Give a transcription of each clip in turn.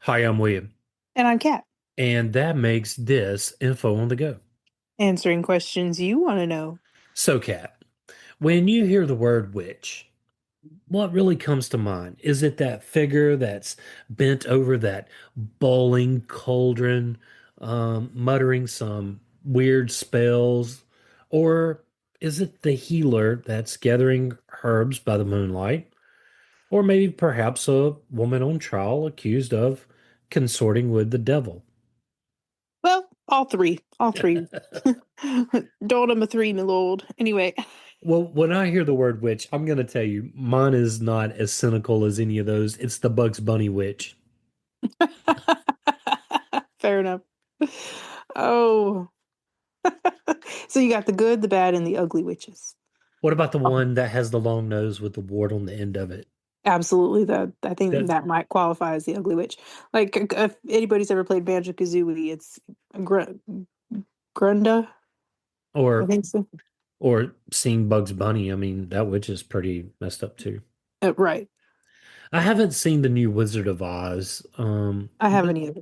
Hi, I'm William, And I'm Kat, and that makes this info on the go. answering questions you want to know. So, Kat, when you hear the word witch, what really comes to mind? Is it that figure that's bent over that bowling cauldron, muttering some weird spells? Or is it the healer that's gathering herbs by the moonlight? Or maybe perhaps a woman on trial accused of consorting with the devil? Well, all three. All three. Told him a three, my lord. Anyway, Well, when I hear the word witch, I'm going to tell you, mine is not as cynical as any of those. It's the Bugs Bunny witch. fair enough. Oh, so you got the good, the bad, and the ugly witches. What about the Oh, one that has the long nose with the wart on the end of it? absolutely. I think That that might qualify as the ugly witch. Like, if anybody's ever played Banjo-Kazooie, it's Gr Grunda. I or think so. seeing Bugs Bunny. I mean, that witch is pretty messed up too. Right. I haven't seen the new Wizard of Oz. I haven't either.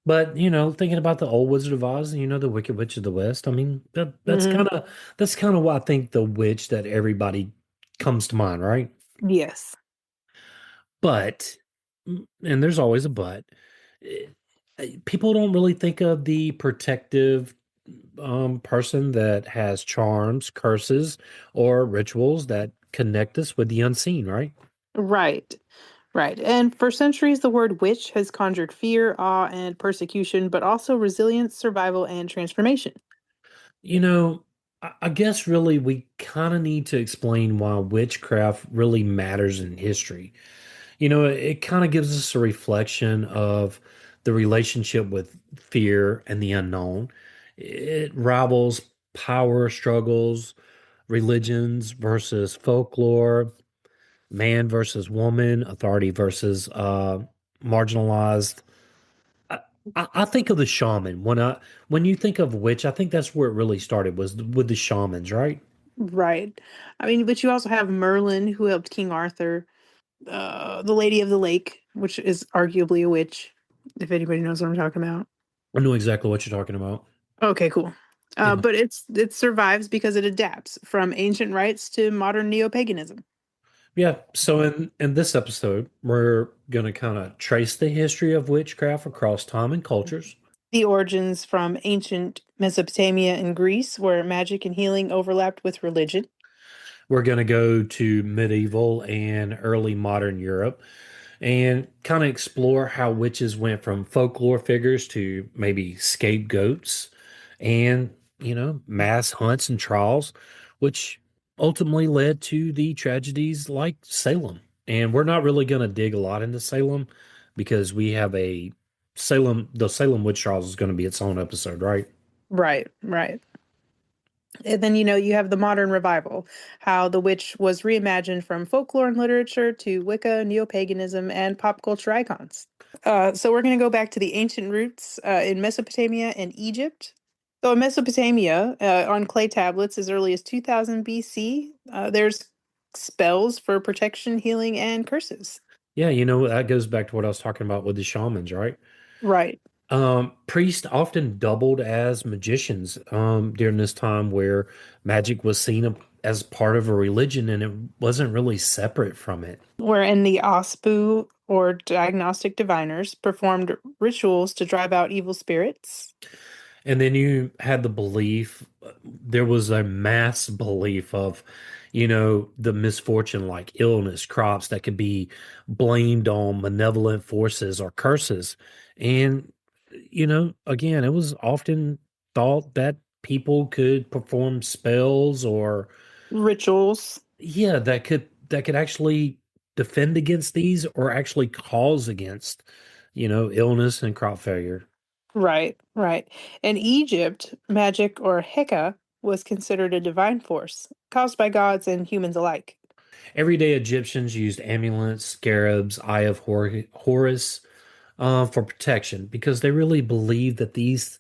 But thinking about the old Wizard of Oz, the Wicked Witch of the West. I mean, Hmm. that's kind of what I think the witch that everybody comes to mind, right? Yes. But, and there's always a but, people don't really think of the protective person that has charms, curses, or rituals that connect us with the unseen, right? Right. Right. And for centuries, the word witch has conjured fear, awe, and persecution, but also resilience, survival, and transformation. You know, I guess really we kind of need to explain why witchcraft really matters in history. It kind of gives us a reflection of the relationship with fear and the unknown. It rivals power struggles, religions versus folklore, man versus woman, authority versus marginalized. I, I think of the shaman when you think of witch. I think that's where it really started was with the shamans, right? Right. I mean, but you also have Merlin, who helped King Arthur, the Lady of the Lake, which is arguably a witch, if anybody knows what I'm talking about. I know exactly what you're talking about. Okay, cool. Yeah. But it survives because it adapts from ancient rites to modern neopaganism. Yeah, so in this episode, we're going to kind of trace the history of witchcraft across time and cultures. The origins from ancient Mesopotamia and Greece, where magic and healing overlapped with religion. We're going to go to medieval and early modern Europe and kind of explore how witches went from folklore figures to maybe scapegoats and, mass hunts and trials, which ultimately led to the tragedies like Salem. And we're not really going to dig a lot into Salem because we have the Salem witch trials is going to be its own episode, right? Right, right. And then, you have the modern revival, how the witch was reimagined from folklore and literature to Wicca, neopaganism, and pop culture icons. So we're going to go back to the ancient roots in Mesopotamia and Egypt. So in Mesopotamia, on clay tablets as early as 2000 BC, there's spells for protection, healing, and curses. Yeah, that goes back to what I was talking about with the shamans, right? Right. Priests often doubled as magicians during this time where magic was seen as part of a religion and it wasn't really separate from it. Wherein the Ospu or diagnostic diviners performed rituals to drive out evil spirits. And then you had the belief, there was a mass belief of, the misfortune like illness, crops that could be blamed on malevolent forces or curses. And, again, it was often thought that people could perform spells or, Rituals. yeah, that could actually defend against these or actually cause against, illness and crop failure. Right, right. In Egypt, magic or Heka was considered a divine force caused by gods and humans alike. Everyday Egyptians used amulets, scarabs, Eye of Horus for protection because they really believed that these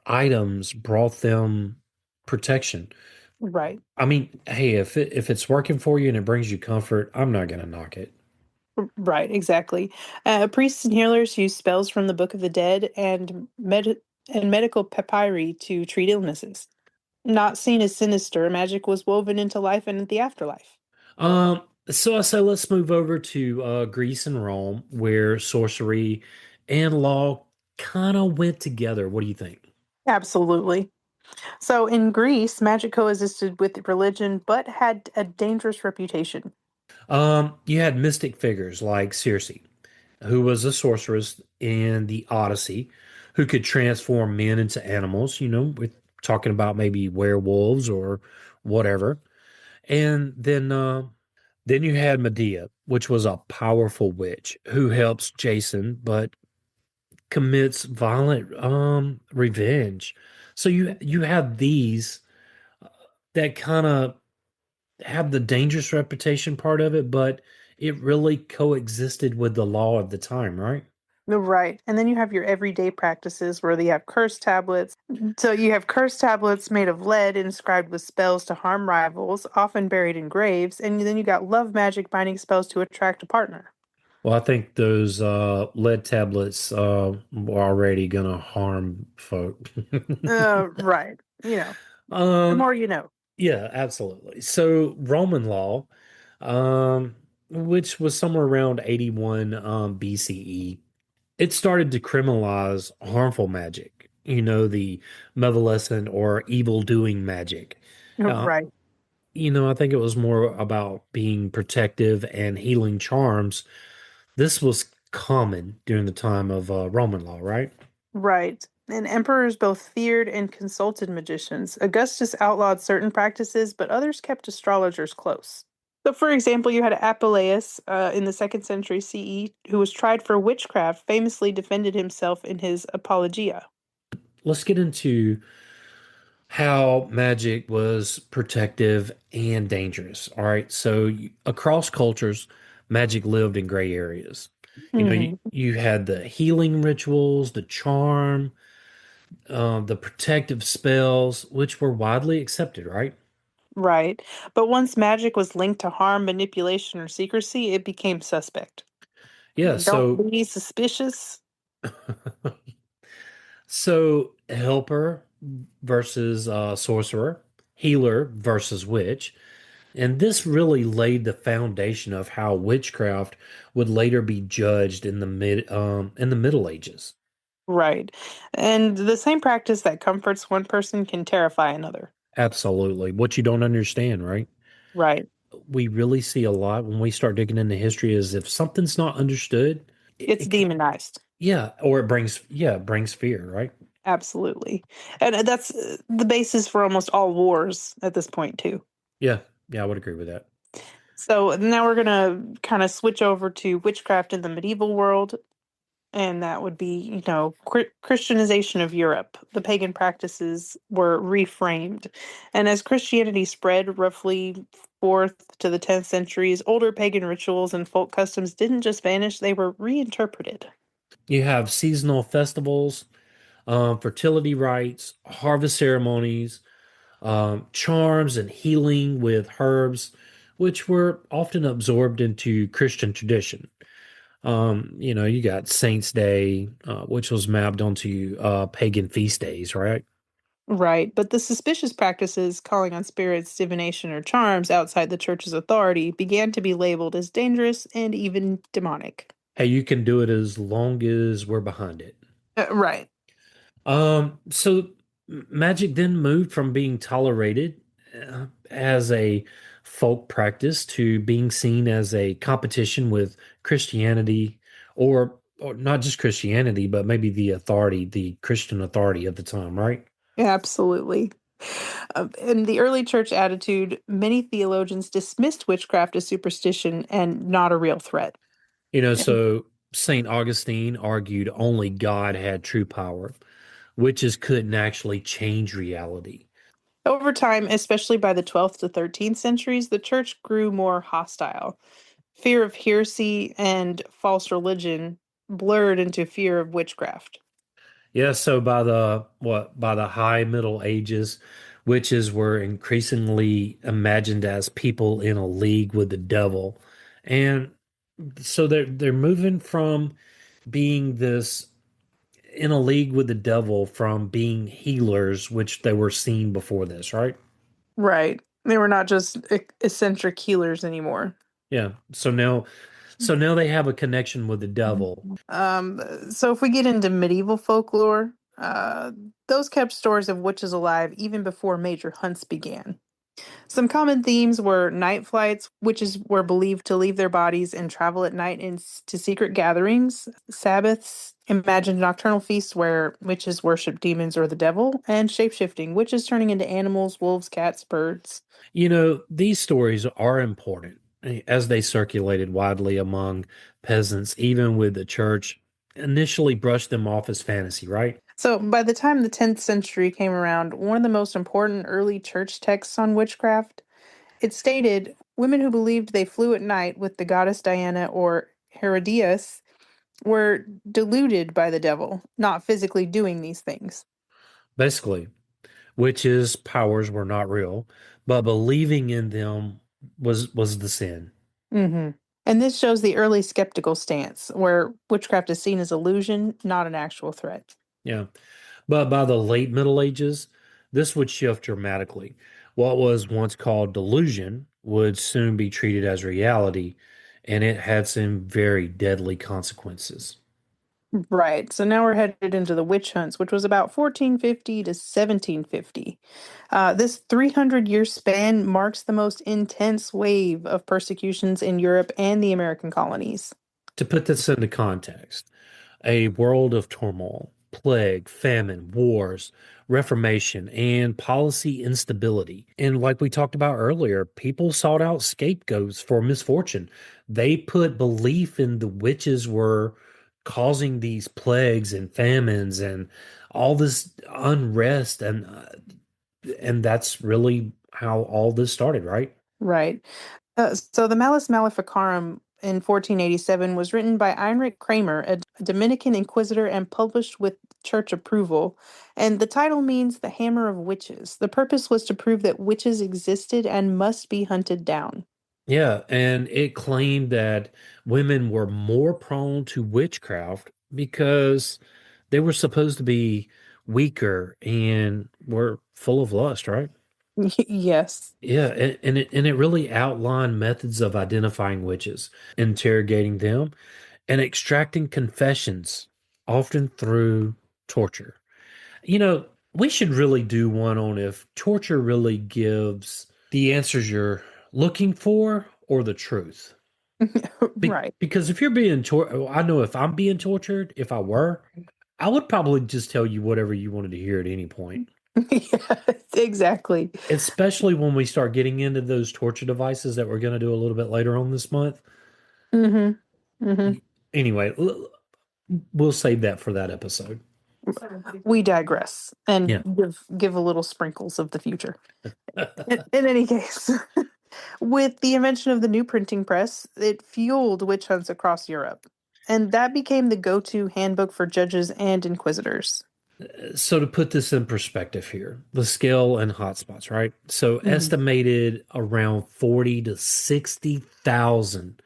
items brought them protection. Right. I mean, hey, if it's working for you and it brings you comfort, I'm not gonna knock it. Right, exactly. Priests and healers used spells from the Book of the Dead and medical papyri to treat illnesses. Not seen as sinister, magic was woven into life and the afterlife. Um, so I say let's move over to Greece and Rome, where sorcery and law kind of went together. What do you think? Absolutely. So in Greece, magic coexisted with religion, but had a dangerous reputation. You had mystic figures like Circe, who was a sorceress in the Odyssey, who could transform men into animals. We're talking about maybe werewolves or whatever. And then you had Medea, which was a powerful witch who helps Jason, but commits violent revenge. So you have these that kind of have the dangerous reputation part of it, but it really coexisted with the law of the time, right? Right. And then you have your everyday practices where you have curse tablets. So you have curse tablets made of lead inscribed with spells to harm rivals, often buried in graves. And then you got love magic binding spells to attract a partner. Well, I think those lead tablets were already gonna harm folk. Right. The Um, more you know. yeah, absolutely. So Roman law, um, which was somewhere around 81 BCE, it started to criminalize harmful magic, the malevolent or evil doing magic. Uh, Right. I think it was more about being protective and healing charms. This was common during the time of Roman law, right? Right. And emperors both feared and consulted magicians. Augustus outlawed certain practices, but others kept astrologers close. So, for example, you had Apuleius in the second century CE, who was tried for witchcraft, famously defended himself in his Apologia. Let's get into how magic was protective and dangerous. All right. So across cultures, magic lived in gray areas. You, Hmm. you had the healing rituals, the charm, the protective spells, which were widely accepted, right? Right. But once magic was linked to harm, manipulation, or secrecy, it became suspect. Yeah. Don't be suspicious. So helper versus sorcerer, healer versus witch. And this really laid the foundation of how witchcraft would later be judged in the Middle Ages. Right. And the same practice that comforts one person can terrify another. Absolutely. What you don't understand, right? Right. We really see a lot when we start digging into history is if something's not understood, It's it demonized. yeah, or it brings fear, right? Absolutely. And that's the basis for almost all wars at this point, too. Yeah, yeah, I would agree with that. So now we're going to kind of switch over to witchcraft in the medieval world. And that would be, Christianization of Europe. The pagan practices were reframed. And as Christianity spread roughly 4th to the 10th centuries, older pagan rituals and folk customs didn't just vanish, they were reinterpreted. You have seasonal festivals, fertility rites, harvest ceremonies, charms and healing with herbs, which were often absorbed into Christian tradition. You got Saints' Day, which was mapped onto pagan feast days, right? Right, but the suspicious practices, calling on spirits, divination, or charms outside the church's authority, began to be labeled as dangerous and even demonic. Hey, you can do it as long as we're behind it. Right. So magic then moved from being tolerated as a folk practice to being seen as a competition with Christianity, or not just Christianity, but maybe the Christian authority of the time, right? Absolutely. In the early church attitude, many theologians dismissed witchcraft as superstition and not a real threat. And So St. Augustine argued only God had true power. Witches couldn't actually change reality. over time, especially by the 12th to 13th centuries, the church grew more hostile. Fear of heresy and false religion blurred into fear of witchcraft. Yeah, so by the high Middle Ages, witches were increasingly imagined as people in a league with the devil. And So they're moving from being this in a league with the devil from being healers, which they were seen before this, right? Right. They were not just eccentric healers anymore. Yeah. So now they have a connection with the devil. Um, so if we get into medieval folklore, those kept stories of witches alive even before major hunts began. Some common themes were night flights, witches were believed to leave their bodies and travel at night to secret gatherings, Sabbaths, imagined nocturnal feasts where witches worship demons or the devil, and shapeshifting, witches turning into animals, wolves, cats, birds. These stories are important as they circulated widely among peasants, even with the church initially brushed them off as fantasy, right? So, by the time the 10th century came around, one of the most important early church texts on witchcraft, it stated women who believed they flew at night with the goddess Diana or Herodias were deluded by the devil, not physically doing these things. Basically, witches' powers were not real, but believing in them was the sin. hmm And this shows the early skeptical stance, where witchcraft is seen as illusion, not an actual threat. Yeah. But by the late Middle Ages, this would shift dramatically. What was once called delusion would soon be treated as reality, and it had some very deadly consequences. Right. So now we're headed into the witch hunts, which was about 1450 to 1750. This 300-year span marks the most intense wave of persecutions in Europe and the American colonies. To put this into context, a world of turmoil, plague, famine, wars, reformation, and policy instability. And like we talked about earlier, people sought out scapegoats for misfortune. They put belief in the witches were causing these plagues and famines and all this unrest, and that's really how all this started, right? Right. So the Malleus Maleficarum in 1487 was written by Heinrich Kramer, a Dominican inquisitor, and published with church approval. And the title means the hammer of witches. The purpose was to prove that witches existed and must be hunted down. Yeah, and it claimed that women were more prone to witchcraft because they were supposed to be weaker and were full of lust, right? Yes. Yeah, and it really outlined methods of identifying witches, interrogating them, and extracting confessions, often through torture. You know, we should really do one on if torture really gives the answers you're looking for or the truth. Right. Because if you're being tortured, I know if I'm being tortured, if I were, I would probably just tell you whatever you wanted to hear at any point. Yes, exactly. Especially when we start getting into those torture devices that we're going to do a little bit later on this month. hmm hmm Anyway, we'll save that for that episode. We digress and Yeah. give a little sprinkles of the future. In any case, with the invention of the new printing press, it fueled witch hunts across Europe. And that became the go-to handbook for judges and inquisitors. So to put this in perspective here, the scale and hotspots, right? So Mhm. estimated around 40 to 60,000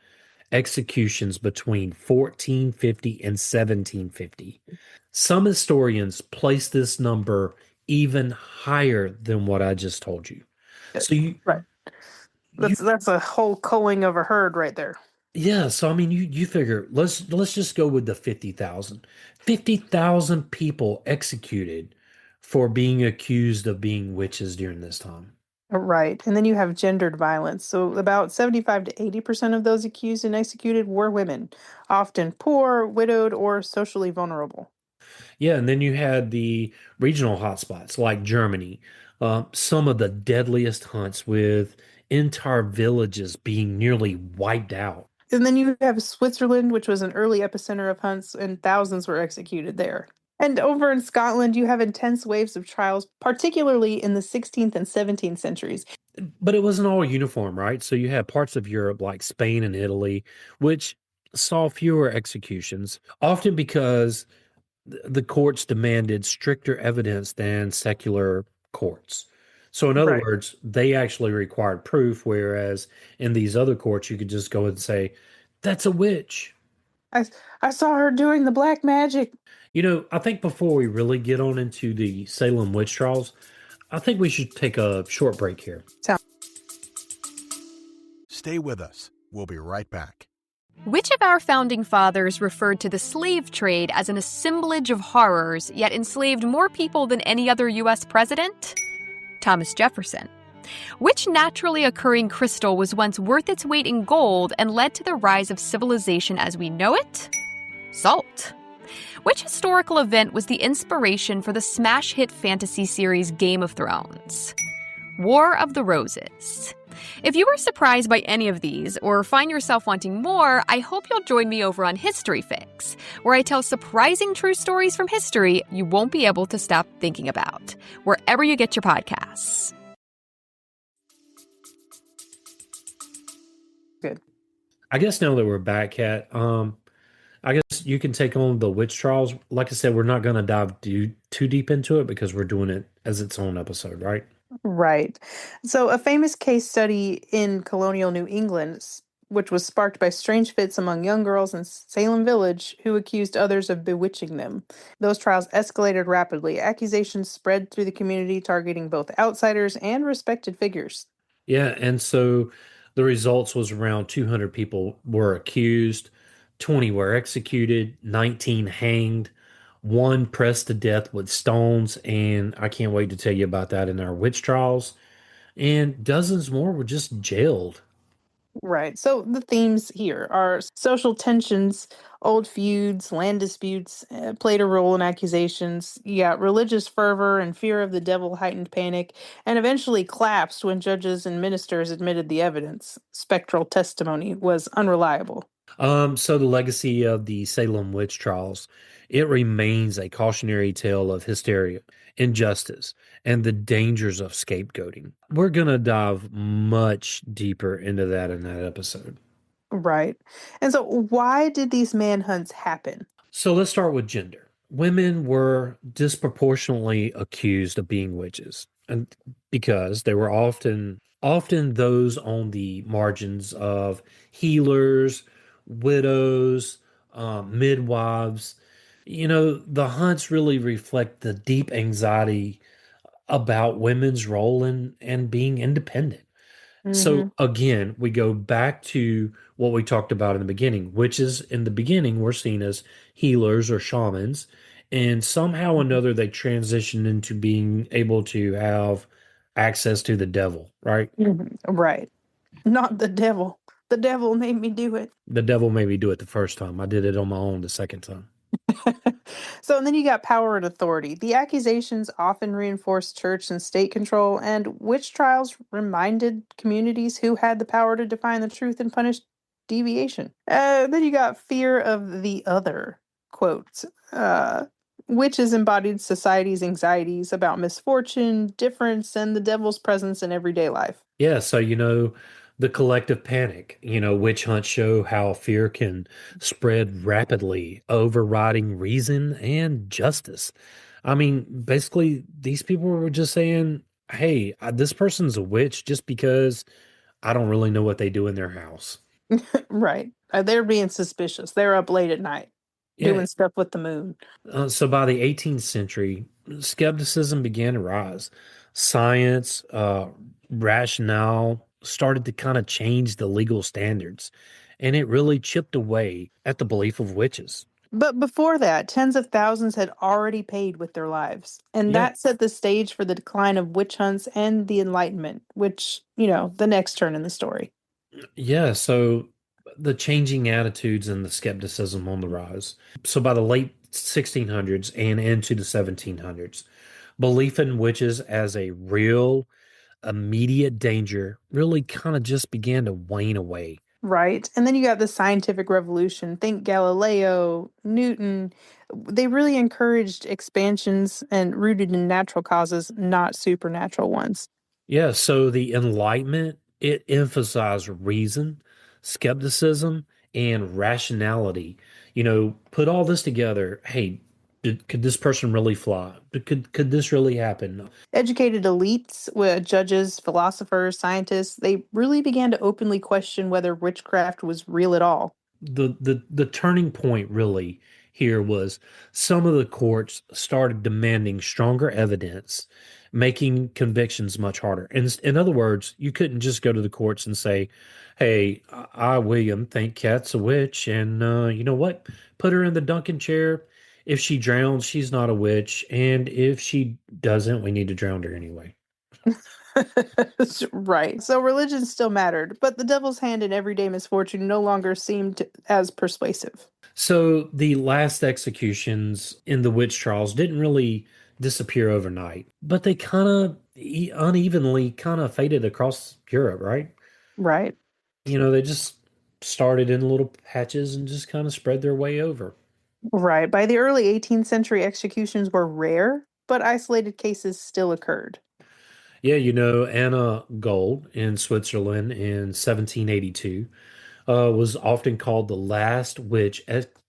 executions between 1450 and 1750. Some historians place this number even higher than what I just told you. So Right. you That's a whole culling of a herd right there. yeah, so I mean you figure let's just go with the 50,000. 50,000 people executed for being accused of being witches during this time. Right. And then you have gendered violence. So about 75 to 80% of those accused and executed were women, often poor, widowed, or socially vulnerable. Yeah, and then you had the regional hotspots like Germany, some of the deadliest hunts with entire villages being nearly wiped out. And then you have Switzerland, which was an early epicenter of hunts, and thousands were executed there. And over in Scotland, you have intense waves of trials, particularly in the 16th and 17th centuries. But it wasn't all uniform, right? So you had parts of Europe like Spain and Italy, which saw fewer executions, often because the courts demanded stricter evidence than secular courts. So, in other Right. words, they actually required proof, whereas in these other courts, you could just go and say, That's a witch. I I saw her doing the black magic. I think before we really get on into the Salem witch trials, I think we should take a short break here. Sound Stay with us. We'll be right back. Which of our founding fathers referred to the slave trade as an assemblage of horrors, yet enslaved more people than any other U.S. president? Thomas Jefferson. Which naturally occurring crystal was once worth its weight in gold and led to the rise of civilization as we know it? Salt. Which historical event was the inspiration for the smash hit fantasy series Game of Thrones? War of the Roses. If you were surprised by any of these or find yourself wanting more, I hope you'll join me over on History Fix, where I tell surprising true stories from history you won't be able to stop thinking about, wherever you get your podcasts. good. I guess now that we're back, Kat, I guess you can take on the witch trials. Like I said, we're not going to dive too deep into it because we're doing it as its own episode, right? Right. So, a famous case study in colonial New England, which was sparked by strange fits among young girls in Salem Village who accused others of bewitching them. Those trials escalated rapidly. Accusations spread through the community, targeting both outsiders and respected figures. Yeah, and so the results was around 200 people were accused, 20 were executed, 19 hanged, one pressed to death with stones, and I can't wait to tell you about that in our witch trials. And dozens more were just jailed. Right. So the themes here are social tensions, old feuds, land disputes played a role in accusations. You got religious fervor and fear of the devil heightened panic, and eventually collapsed when judges and ministers admitted the evidence. Spectral testimony was unreliable. So the legacy of the Salem witch trials, it remains a cautionary tale of hysteria, injustice, and the dangers of scapegoating. We're gonna dive much deeper into that in that episode. Right. And so, why did these manhunts happen? So let's start with gender. Women were disproportionately accused of being witches, and because they were often those on the margins of healers, widows, midwives. The hunts really reflect the deep anxiety about women's role in and being independent. Hmm. So again, we go back to what we talked about in the beginning, which is in the beginning, we're seen as healers or shamans, and somehow or another they transition into being able to have access to the devil, right? Right. Not the devil. The devil made me do it. The devil made me do it the first time. I did it on my own the second time. So, and then you got power and authority. The accusations often reinforced church and state control, and witch trials reminded communities who had the power to define the truth and punish deviation. Then you got fear of the other, quote. Uh, Witches embodied society's anxieties about misfortune, difference, and the devil's presence in everyday life. Yeah, so the collective panic, witch hunts show how fear can spread rapidly, overriding reason and justice. I mean, basically, these people were just saying, "Hey, this person's a witch just because I don't really know what they do in their house." Right. They're being suspicious. They're up late at night Yeah. doing stuff with the moon. So by the 18th century, skepticism began to rise. Science, rationale started to kind of change the legal standards, and it really chipped away at the belief of witches. But before that, tens of thousands had already paid with their lives. And Yeah, that set the stage for the decline of witch hunts and the Enlightenment, which, the next turn in the story. yeah. So the changing attitudes and the skepticism on the rise. So by the late 1600s and into the 1700s, belief in witches as a real, immediate danger really kind of just began to wane away. Right. And then you got the scientific revolution. Think Galileo, Newton. They really encouraged expansions and rooted in natural causes, not supernatural ones. Yeah, so the Enlightenment, it emphasized reason, skepticism, and rationality. Put all this together. Hey, could this person really fly? Could this really happen? Educated elites, judges, philosophers, scientists, they really began to openly question whether witchcraft was real at all. the turning point really here was some of the courts started demanding stronger evidence, making convictions much harder. In other words, you couldn't just go to the courts and say, "Hey, I, William, think Kat's a witch, and you know what? Put her in the Duncan chair. If she drowns, she's not a witch, and if she doesn't, we need to drown her anyway." Right. So religion still mattered, but the devil's hand in everyday misfortune no longer seemed as persuasive. So the last executions in the witch trials didn't really disappear overnight, but they kind of unevenly kind of faded across Europe, right? Right. They just started in little patches and just kind of spread their way over. Right. By the early 18th century, executions were rare, but isolated cases still occurred. Yeah, Anna Gold in Switzerland in 1782 was often called the last witch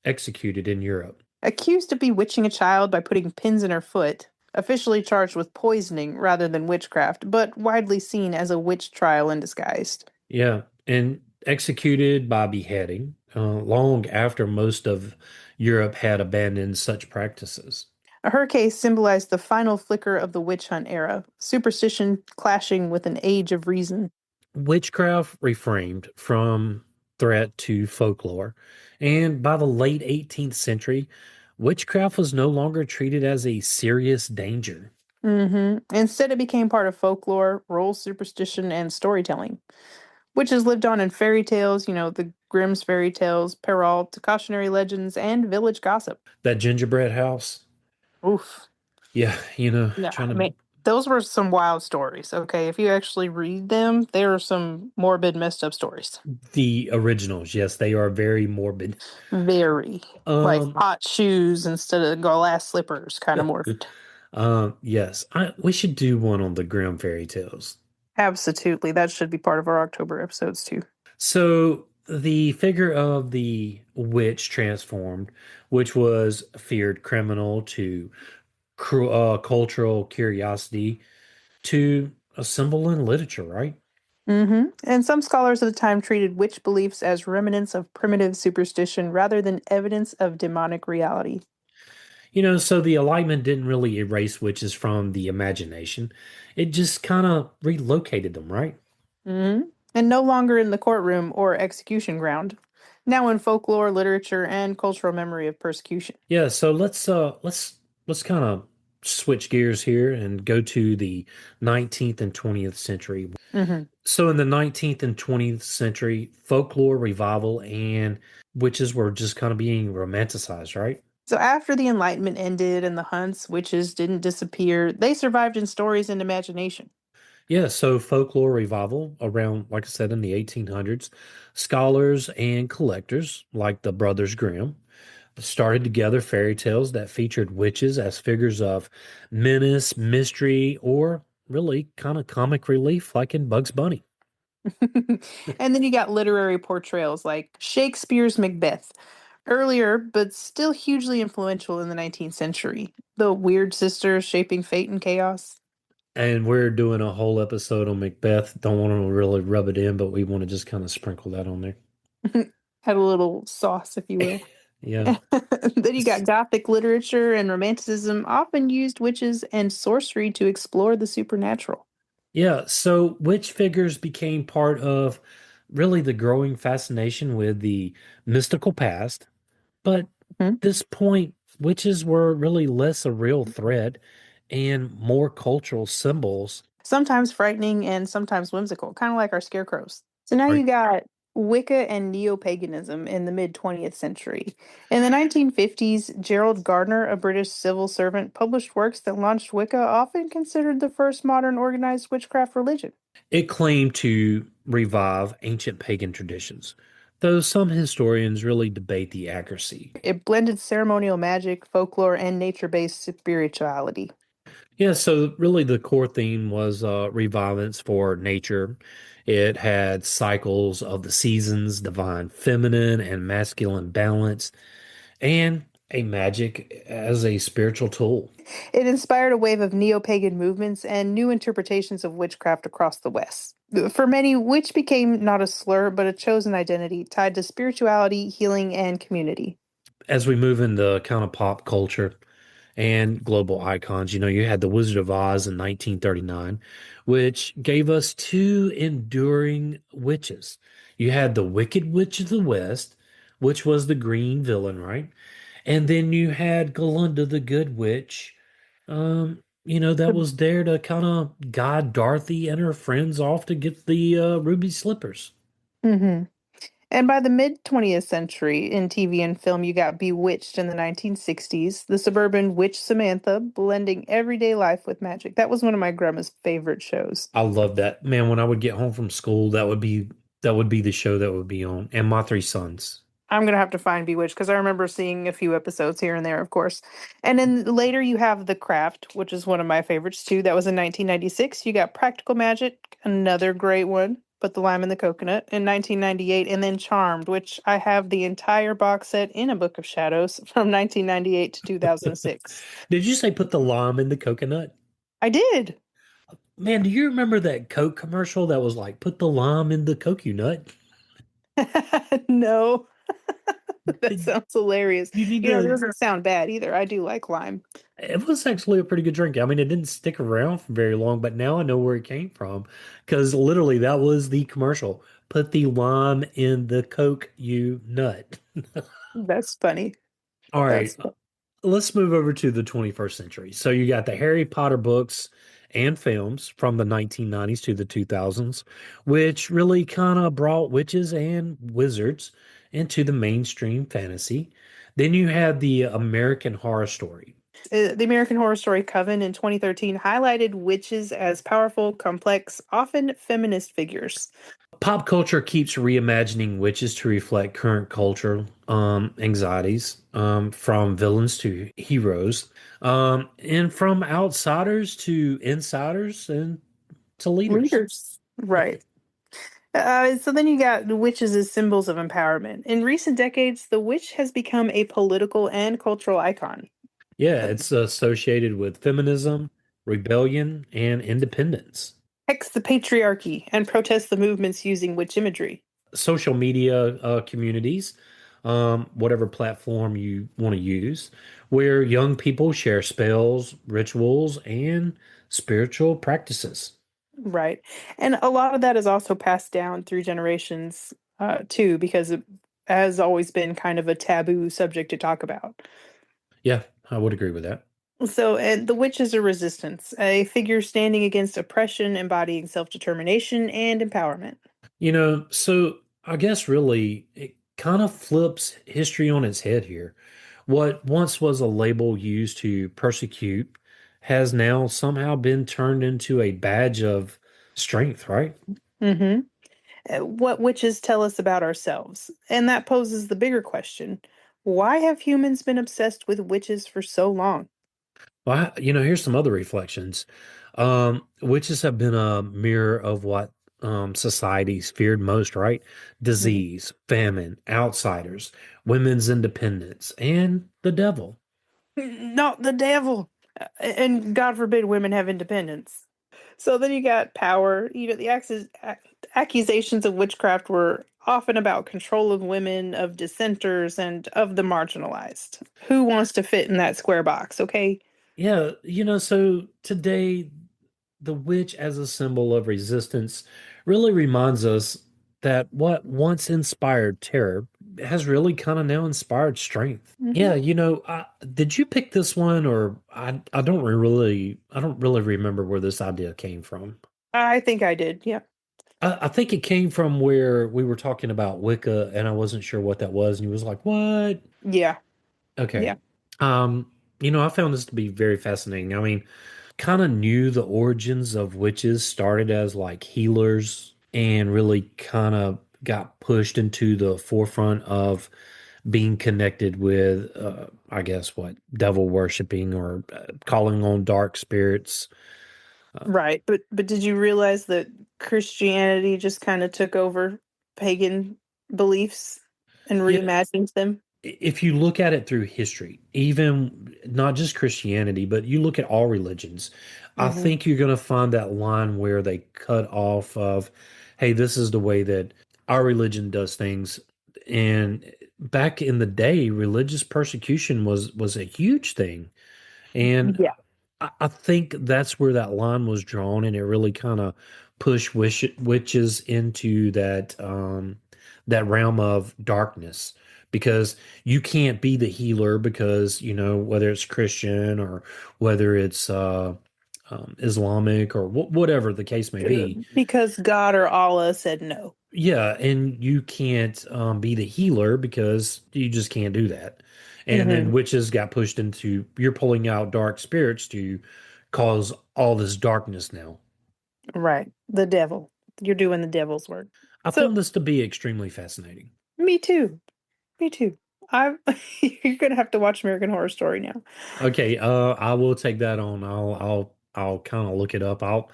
executed in Europe. Accused of bewitching a child by putting pins in her foot, officially charged with poisoning rather than witchcraft, but widely seen as a witch trial in disguise. Yeah, and executed by beheading long after most of Europe had abandoned such practices. Her case symbolized the final flicker of the witch hunt era, superstition clashing with an age of reason. Witchcraft reframed from threat to folklore, and by the late 18th century, witchcraft was no longer treated as a serious danger. Instead, it became part of folklore, role superstition, and storytelling. Witches lived on in fairy tales, the Grimm's fairy tales, Perrault, cautionary legends, and village gossip. That gingerbread house, Oof. yeah, Yeah, trying I to mean, those were some wild stories. Okay, if you actually read them, there are some morbid, messed up stories. the originals, yes, they are very morbid. Very. Like Um, hot shoes instead of glass slippers, kind of morbid. yes, we should do one on the Grimm fairy tales. Absolutely. That should be part of our October episodes too. So the figure of the witch transformed, which was a feared criminal to cultural curiosity to a symbol in literature, right? And some scholars of the time treated witch beliefs as remnants of primitive superstition rather than evidence of demonic reality. So the Enlightenment didn't really erase witches from the imagination. It just kind of relocated them, right? hmm And no longer in the courtroom or execution ground, now in folklore, literature, and cultural memory of persecution. Yeah, so let's kind of switch gears here and go to the 19th and 20th century. hmm So in the 19th and 20th century, folklore revival and witches were just kind of being romanticized, right? So after the Enlightenment ended and the hunts, witches didn't disappear, they survived in stories and imagination. Yeah, so folklore revival around, like I said, in the 1800s, scholars and collectors like the Brothers Grimm started together fairy tales that featured witches as figures of menace, mystery, or really kind of comic relief, like in Bugs Bunny. And then you got literary portrayals like Shakespeare's Macbeth, earlier but still hugely influential in the 19th century. The weird sisters shaping fate and chaos. And we're doing a whole episode on Macbeth. Don't want to really rub it in, but we want to just kind of sprinkle that on there. Had a little sauce, if you will. Yeah. Then you got Gothic literature and Romanticism often used witches and sorcery to explore the supernatural. Yeah. So witch figures became part of really the growing fascination with the mystical past. But Mhm. this point, witches were really less a real threat and more cultural symbols. Sometimes frightening and sometimes whimsical, kind of like our scarecrows. So now Are you got Wicca and neopaganism in the mid 20th century. In the 1950s, Gerald Gardner, a British civil servant, published works that launched Wicca, often considered the first modern organized witchcraft religion. It claimed to revive ancient pagan traditions, though some historians really debate the accuracy. It blended ceremonial magic, folklore, and nature based spirituality. Yeah, so really the core theme was revivalence for nature. It had cycles of the seasons, divine feminine and masculine balance, and a magic as a spiritual tool. It inspired a wave of neo pagan movements and new interpretations of witchcraft across the West. For many, witch became not a slur, but a chosen identity tied to spirituality, healing, and community. As we move into kind of pop culture and global icons, you had The Wizard of Oz in 1939, which gave us two enduring witches. You had the Wicked Witch of the West, which was the green villain, right? And then you had Galunda the Good Witch, that was there to kind of guide Dorothy and her friends off to get the ruby slippers. Mm-hmm. And by the mid 20th century, in TV and film, you got Bewitched in the 1960s, the suburban witch Samantha, blending everyday life with magic. That was one of my grandma's favorite shows. I love that. Man, when I would get home from school, that would be the show that would be on. And My Three Sons. I'm gonna have to find Bewitched because I remember seeing a few episodes here and there, of course. And then later you have The Craft, which is one of my favorites too. That was in 1996. You got Practical Magic, another great one. Put the lime in the coconut in 1998, and then Charmed, which I have the entire box set in a Book of Shadows from 1998 to 2006. Did you say put the lime in the coconut? I did. Man, do you remember that Coke commercial that was like, put the lime in the coconut? No, that Did- sounds hilarious. You need It to. doesn't sound bad either. I do like lime. It was actually a pretty good drink. I mean, it didn't stick around for very long, but now I know where it came from because literally that was the commercial. Put the lime in the Coke, you nut. That's funny. All right, That's fu- let's move over to the 21st century. So you got the Harry Potter books and films from the 1990s to the 2000s, which really kind of brought witches and wizards into the mainstream fantasy. Then you had the American Horror Story. The American Horror Story Coven in 2013 highlighted witches as powerful, complex, often feminist figures. Pop culture keeps reimagining witches to reflect current culture anxieties, from villains to heroes, and from outsiders to insiders and to leaders. Leaders. Right. So then you got the witches as symbols of empowerment. In recent decades, the witch has become a political and cultural icon. Yeah, it's associated with feminism, rebellion, and independence. Hex the patriarchy and protest the movements using witch imagery. Social media communities, whatever platform you want to use, where young people share spells, rituals, and spiritual practices. Right. And a lot of that is also passed down through generations, too, because it has always been kind of a taboo subject to talk about. Yeah, I would agree with that. So, and the witch is a resistance, a figure standing against oppression, embodying self-determination and empowerment. So I guess really it kind of flips history on its head here. What once was a label used to persecute has now somehow been turned into a badge of strength, right? Hmm. What witches tell us about ourselves? And that poses the bigger question. Why have humans been obsessed with witches for so long? Well, here's some other reflections. Witches have been a mirror of what societies feared most, right? Mhm. Disease, famine, outsiders, women's independence, and the devil. Not the devil. And God forbid women have independence. So then you got power. The accusations of witchcraft were often about control of women, of dissenters, and of the marginalized. Who wants to fit in that square box, okay? Yeah, so today, the witch as a symbol of resistance really reminds us that what once inspired terror has really kind of now inspired strength. Hmm. Yeah, did you pick this one, or I don't really remember where this idea came from. I think I did. Yeah. I think it came from where we were talking about Wicca, and I wasn't sure what that was, and you was like, "What?" Yeah. Okay. Yeah. Um, I found this to be very fascinating. I mean, kind of knew the origins of witches started as like healers and really kind of got pushed into the forefront of being connected with, I guess, what devil worshiping or calling on dark spirits. Uh, Right. But did you realize that Christianity just kind of took over pagan beliefs and you know, reimagined them? if you look at it through history, even not just Christianity, but you look at all religions, I Hmm. think you're going to find that line where they cut off of, hey, this is the way that our religion does things. And back in the day, religious persecution was a huge thing. And Yeah. I think that's where that line was drawn, and it really kind of pushed witches into that realm of darkness because you can't be the healer because whether it's Christian or whether it's Islamic or whatever the case may be. Because God or Allah said no. Yeah, and you can't be the healer because you just can't do that. And then Hmm. witches got pushed into you're pulling out dark spirits to cause all this darkness now. Right. The devil. You're doing the devil's work. I So, found this to be extremely fascinating. me too. Me too. I you're gonna have to watch American Horror Story now. Okay, I will take that on. I'll kind of look it up. I'll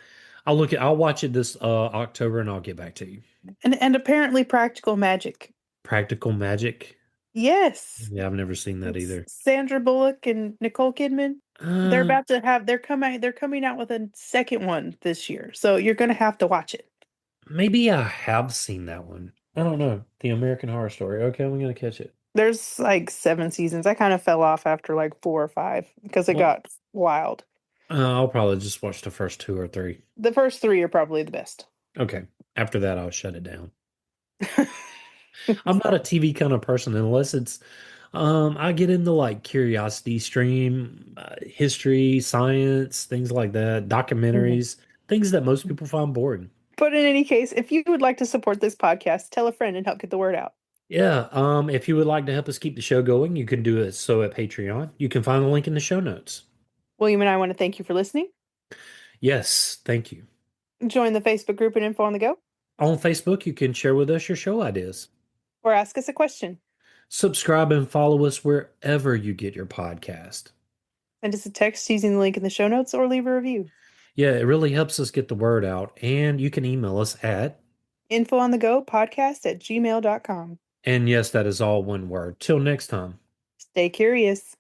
watch it this October and I'll get back to you. And apparently practical magic. Practical Magic. Yes. Yeah, I've never seen that It's either. Sandra Bullock and Nicole Kidman. Uh, They're coming out with a second one this year. So you're gonna have to watch it. Maybe I have seen that one. I don't know. The American Horror Story. Okay, I'm gonna catch it. There's like 7 seasons. I kind of fell off after like 4 or 5 because it Well, got wild. I'll probably just watch the first two or three. The first three are probably the best. Okay. After that, I'll shut it down. I'm not a TV kind of person unless it's I get into like curiosity stream, history, science, things like that, Mhm. documentaries, things that most people find boring. But in any case, if you would like to support this podcast, tell a friend and help get the word out. Yeah, if you would like to help us keep the show going, you can do it so at Patreon. You can find the link in the show notes. William and I want to thank you for listening. Yes, thank you. Join the Facebook group and Info on the Go, On Facebook, you can share with us your show ideas. or ask us a question. Subscribe and follow us wherever you get your podcast. Send us a text using the link in the show notes or leave a review. Yeah, it really helps us get the word out. And you can email us at, Info on the Go podcast@gmail.com. and yes, that is all one word. Till next time. Stay curious.